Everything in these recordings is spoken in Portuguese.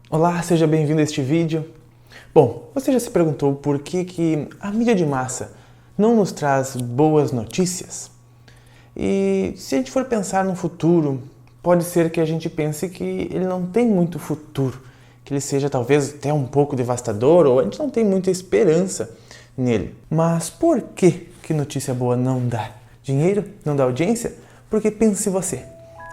Olá, seja bem-vindo a este vídeo. Bom, você já se perguntou por que a mídia de massa não nos traz boas notícias? E se a gente for pensar no futuro, pode ser que a gente pense que ele não tem muito futuro, que ele seja talvez até um pouco devastador, ou a gente não tem muita esperança nele. Mas por que notícia boa não dá dinheiro, não dá audiência? Porque pense você,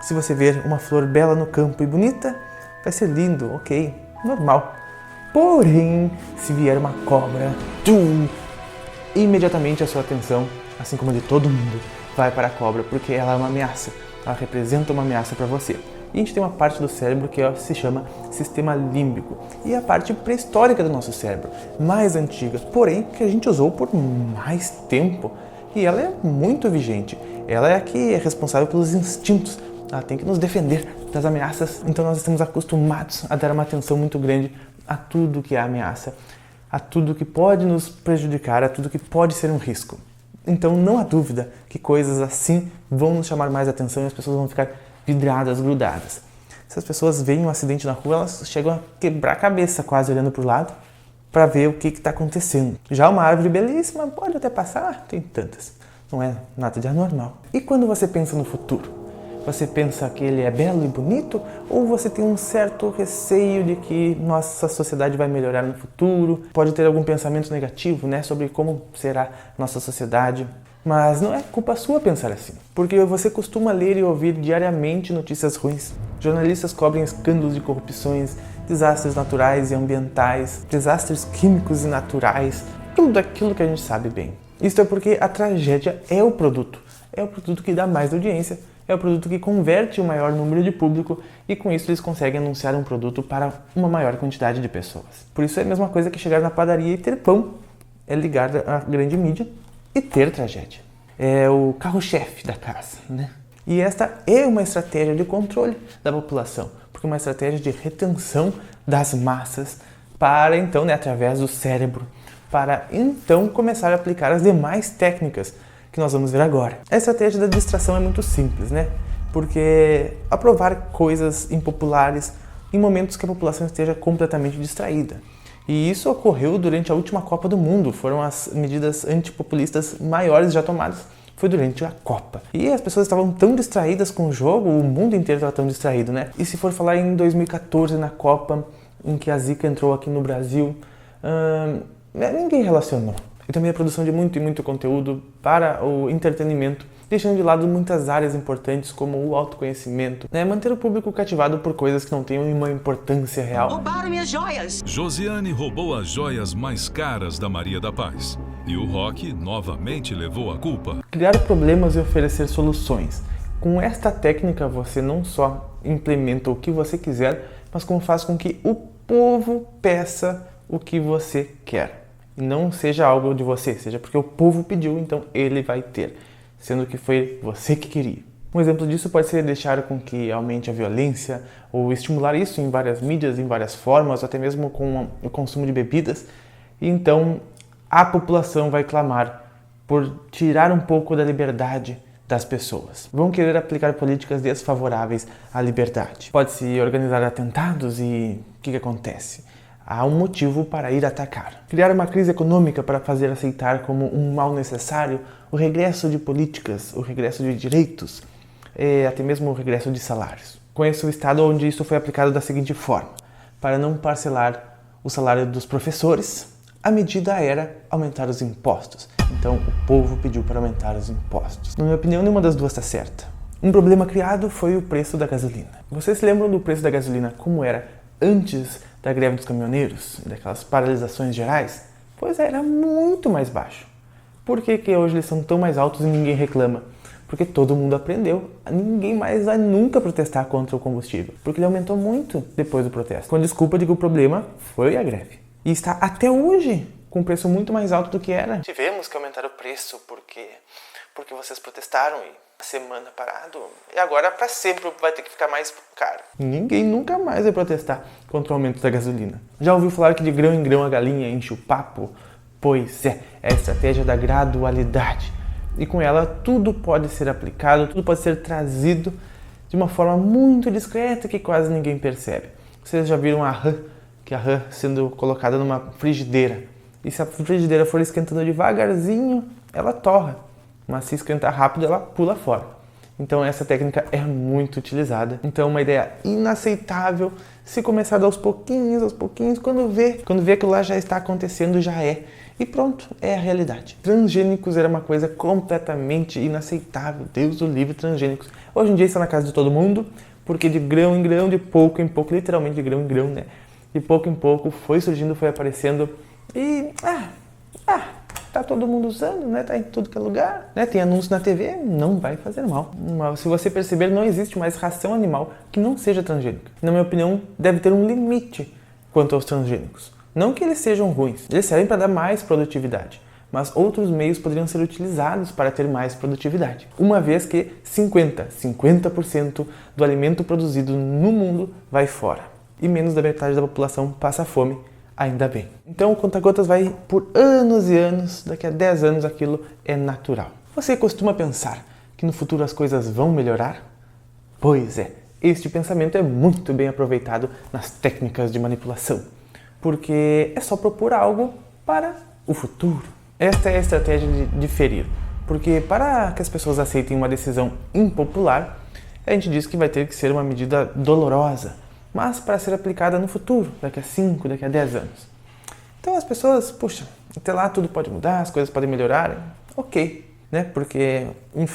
se você ver uma flor bela no campo e bonita, vai ser lindo, ok, normal. Porém, se vier uma cobra, imediatamente a sua atenção, assim como a de todo mundo, vai para a cobra, porque ela é uma ameaça, ela representa uma ameaça para você. E a gente tem uma parte do cérebro que se chama sistema límbico, e é a parte pré-histórica do nosso cérebro, mais antiga, porém que a gente usou por mais tempo, e ela é muito vigente. Ela é a que é responsável pelos instintos. Ela tem que nos defender das ameaças. Então nós estamos acostumados a dar uma atenção muito grande a tudo que é ameaça, a tudo que pode nos prejudicar, a tudo que pode ser um risco. Então não há dúvida que coisas assim vão nos chamar mais atenção e as pessoas vão ficar vidradas, grudadas. Se as pessoas veem um acidente na rua, elas chegam a quebrar a cabeça quase olhando para o lado para ver o que está acontecendo. Já uma árvore belíssima pode até passar, tem tantas. Não é nada de anormal. E quando você pensa no futuro? Você pensa que ele é belo e bonito, ou você tem um certo receio de que nossa sociedade vai melhorar no futuro? Pode ter algum pensamento negativo, sobre como será nossa sociedade. Mas não é culpa sua pensar assim, porque você costuma ler e ouvir diariamente notícias ruins. Jornalistas cobrem escândalos de corrupções, desastres naturais e ambientais, desastres químicos e naturais, tudo aquilo que a gente sabe bem. Isso é porque a tragédia é o produto que dá mais audiência, é o produto que converte o maior número de público e com isso eles conseguem anunciar um produto para uma maior quantidade de pessoas. Por isso é a mesma coisa que chegar na padaria e ter pão, é ligar a grande mídia e ter tragédia. É o carro-chefe da casa, E esta é uma estratégia de controle da população, porque é uma estratégia de retenção das massas para então, através do cérebro, para então começar a aplicar as demais técnicas que nós vamos ver agora. A estratégia da distração é muito simples, Porque aprovar coisas impopulares em momentos que a população esteja completamente distraída. E isso ocorreu durante a última Copa do Mundo, foram as medidas antipopulistas maiores já tomadas, foi durante a Copa. E as pessoas estavam tão distraídas com o jogo, o mundo inteiro estava tão distraído, E se for falar em 2014, na Copa, em que a Zika entrou aqui no Brasil, ninguém relacionou. E também a produção de muito conteúdo para o entretenimento, deixando de lado muitas áreas importantes como o autoconhecimento, manter o público cativado por coisas que não têm uma importância real. Roubaram minhas joias! Josiane roubou as joias mais caras da Maria da Paz. E o Rock novamente levou a culpa. Criar problemas e oferecer soluções. Com esta técnica você não só implementa o que você quiser, mas como faz com que o povo peça o que você quer. E não seja algo de você, seja porque o povo pediu, então ele vai ter, sendo que foi você que queria. Um exemplo disso pode ser deixar com que aumente a violência, ou estimular isso em várias mídias, em várias formas, ou até mesmo com o consumo de bebidas. E então a população vai clamar por tirar um pouco da liberdade das pessoas. Vão querer aplicar políticas desfavoráveis à liberdade. Pode-se organizar atentados e o que acontece? Há um motivo para ir atacar. Criar uma crise econômica para fazer aceitar como um mal necessário o regresso de políticas, o regresso de direitos, até mesmo o regresso de salários. Conheço o estado onde isso foi aplicado da seguinte forma: para não parcelar o salário dos professores, a medida era aumentar os impostos. Então o povo pediu para aumentar os impostos. Na minha opinião, nenhuma das duas está certa. Um problema criado foi o preço da gasolina. Vocês se lembram do preço da gasolina como era antes da greve dos caminhoneiros, daquelas paralisações gerais? Pois era muito mais baixo. Por que hoje eles são tão mais altos e ninguém reclama? Porque todo mundo aprendeu. Ninguém mais vai nunca protestar contra o combustível, porque ele aumentou muito depois do protesto, com a desculpa de que o problema foi a greve. E está até hoje com um preço muito mais alto do que era. Tivemos que aumentar o preço porque vocês protestaram e a semana parado, e agora para sempre vai ter que ficar mais caro. Ninguém nunca mais vai protestar contra o aumento da gasolina. Já ouviu falar que de grão em grão a galinha enche o papo? Pois é a estratégia da gradualidade. E com ela tudo pode ser aplicado, tudo pode ser trazido de uma forma muito discreta que quase ninguém percebe. Vocês já viram a rã, que é a rã sendo colocada numa frigideira. E se a frigideira for esquentando devagarzinho, ela torra. Mas se esquentar rápido, ela pula fora. Então essa técnica é muito utilizada. Então uma ideia inaceitável, se começar aos pouquinhos, quando vê aquilo lá já está acontecendo, já é. E pronto, é a realidade. Transgênicos era uma coisa completamente inaceitável. Deus o livre, transgênicos. Hoje em dia está na casa de todo mundo, porque de grão em grão, de pouco em pouco, literalmente de grão em grão, né? De pouco em pouco foi surgindo, foi aparecendo e tá todo mundo usando, né? Tá em tudo que é lugar, né? Tem anúncio na TV, não vai fazer mal. Mas se você perceber, não existe mais ração animal que não seja transgênica. Na minha opinião, deve ter um limite quanto aos transgênicos. Não que eles sejam ruins, eles servem para dar mais produtividade, mas outros meios poderiam ser utilizados para ter mais produtividade. Uma vez que 50% do alimento produzido no mundo vai fora e menos da metade da população passa fome, ainda bem. Então o conta-gotas vai por anos e anos, daqui a 10 anos aquilo é natural. Você costuma pensar que no futuro as coisas vão melhorar? Pois é, este pensamento é muito bem aproveitado nas técnicas de manipulação. Porque é só propor algo para o futuro. Esta é a estratégia de diferir. Porque para que as pessoas aceitem uma decisão impopular, a gente diz que vai ter que ser uma medida dolorosa, mas para ser aplicada no futuro, daqui a 5, daqui a 10 anos. Então as pessoas, puxa, até lá tudo pode mudar, as coisas podem melhorar, ok, né? Porque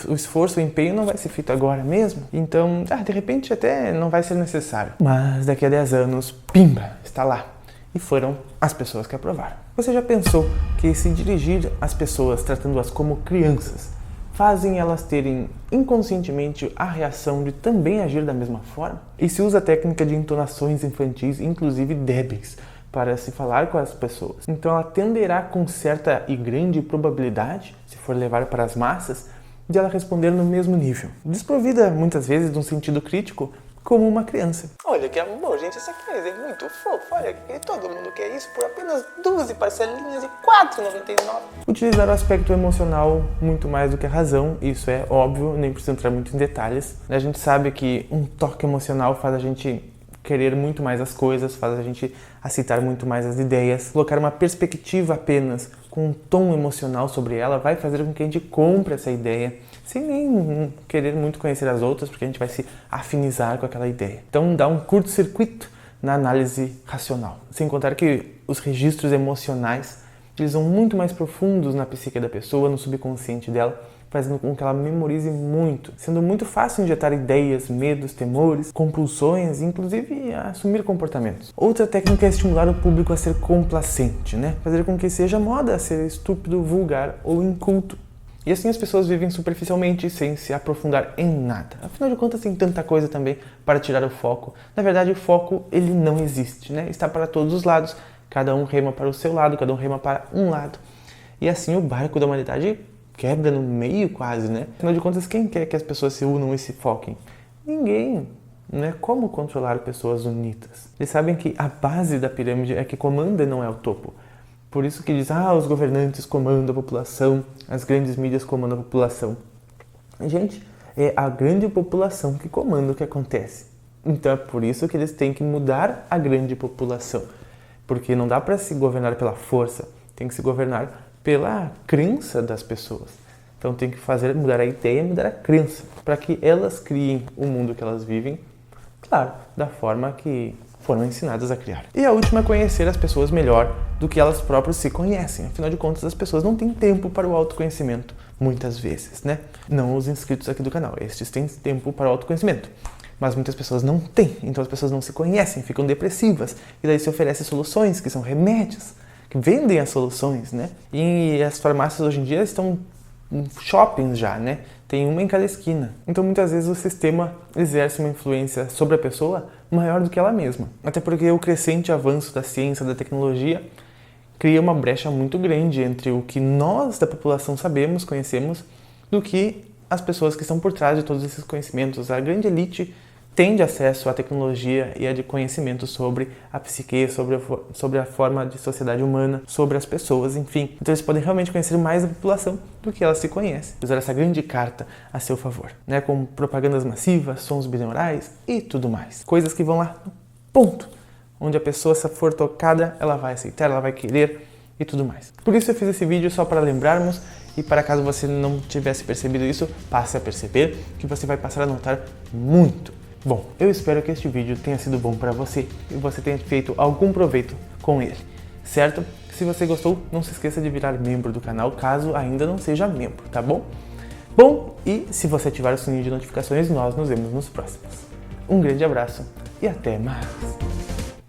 o esforço, o empenho não vai ser feito agora mesmo, então de repente até não vai ser necessário. Mas daqui a 10 anos, pimba, está lá. E foram as pessoas que aprovaram. Você já pensou que se dirigir às pessoas tratando-as como crianças fazem elas terem inconscientemente a reação de também agir da mesma forma? E se usa a técnica de entonações infantis, inclusive débeis, para se falar com as pessoas. Então ela tenderá com certa e grande probabilidade, se for levar para as massas, de ela responder no mesmo nível. Desprovida muitas vezes de um sentido crítico, como uma criança. Olha que amor, gente, essa criança é muito fofa. Olha que todo mundo quer isso por apenas 12 parcelinhas de R$4,99. Utilizar o aspecto emocional muito mais do que a razão, isso é óbvio, nem preciso entrar muito em detalhes. A gente sabe que um toque emocional faz a gente querer muito mais as coisas, faz a gente aceitar muito mais as ideias. Colocar uma perspectiva apenas com um tom emocional sobre ela vai fazer com que a gente compre essa ideia, sem nem querer muito conhecer as outras, porque a gente vai se afinizar com aquela ideia. Então dá um curto-circuito na análise racional. Sem contar que os registros emocionais, eles são muito mais profundos na psique da pessoa, no subconsciente dela, fazendo com que ela memorize muito, sendo muito fácil injetar ideias, medos, temores, compulsões, inclusive assumir comportamentos. Outra técnica é estimular o público a ser complacente, né? Fazer com que seja moda ser estúpido, vulgar ou inculto. E assim as pessoas vivem superficialmente, sem se aprofundar em nada. Afinal de contas, tem tanta coisa também para tirar o foco. Na verdade, o foco, ele não existe, né? Está para todos os lados. Cada um rema para o seu lado, cada um rema para um lado. E assim o barco da humanidade quebra no meio quase, né? Afinal de contas, quem quer que as pessoas se unam e se foquem? Ninguém. Não é como controlar pessoas unidas. Eles sabem que a base da pirâmide é que comanda e não é o topo. Por isso que diz, os governantes comandam a população, as grandes mídias comandam a população. Gente, é a grande população que comanda o que acontece. Então é por isso que eles têm que mudar a grande população. Porque não dá para se governar pela força, tem que se governar pela crença das pessoas. Então tem que mudar a ideia, mudar a crença, para que elas criem o mundo que elas vivem, claro, da forma que foram ensinadas a criar. E a última é conhecer as pessoas melhor do que elas próprias se conhecem. Afinal de contas, as pessoas não têm tempo para o autoconhecimento, muitas vezes, né? Não os inscritos aqui do canal, estes têm tempo para o autoconhecimento. Mas muitas pessoas não têm, então as pessoas não se conhecem, ficam depressivas, e daí se oferecem soluções, que são remédios, que vendem as soluções, né? E as farmácias hoje em dia estão em shoppings já, né? Tem uma em cada esquina. Então muitas vezes o sistema exerce uma influência sobre a pessoa maior do que ela mesma. Até porque o crescente avanço da ciência, da tecnologia, cria uma brecha muito grande entre o que nós da população sabemos, conhecemos, do que as pessoas que estão por trás de todos esses conhecimentos. A grande elite tem de acesso à tecnologia e a de conhecimento sobre a psique, sobre a forma de sociedade humana, sobre as pessoas, enfim. Então eles podem realmente conhecer mais a população do que ela se conhece. Usar essa grande carta a seu favor, né? Com propagandas massivas, sons binaurais e tudo mais. Coisas que vão lá no ponto onde a pessoa, se for tocada, ela vai aceitar, ela vai querer e tudo mais. Por isso eu fiz esse vídeo só para lembrarmos e para caso você não tivesse percebido isso, passe a perceber que você vai passar a notar muito. Bom, eu espero que este vídeo tenha sido bom para você e você tenha feito algum proveito com ele, certo? Se você gostou, não se esqueça de virar membro do canal caso ainda não seja membro, tá bom? Bom, e se você ativar o sininho de notificações, nós nos vemos nos próximos. Um grande abraço e até mais!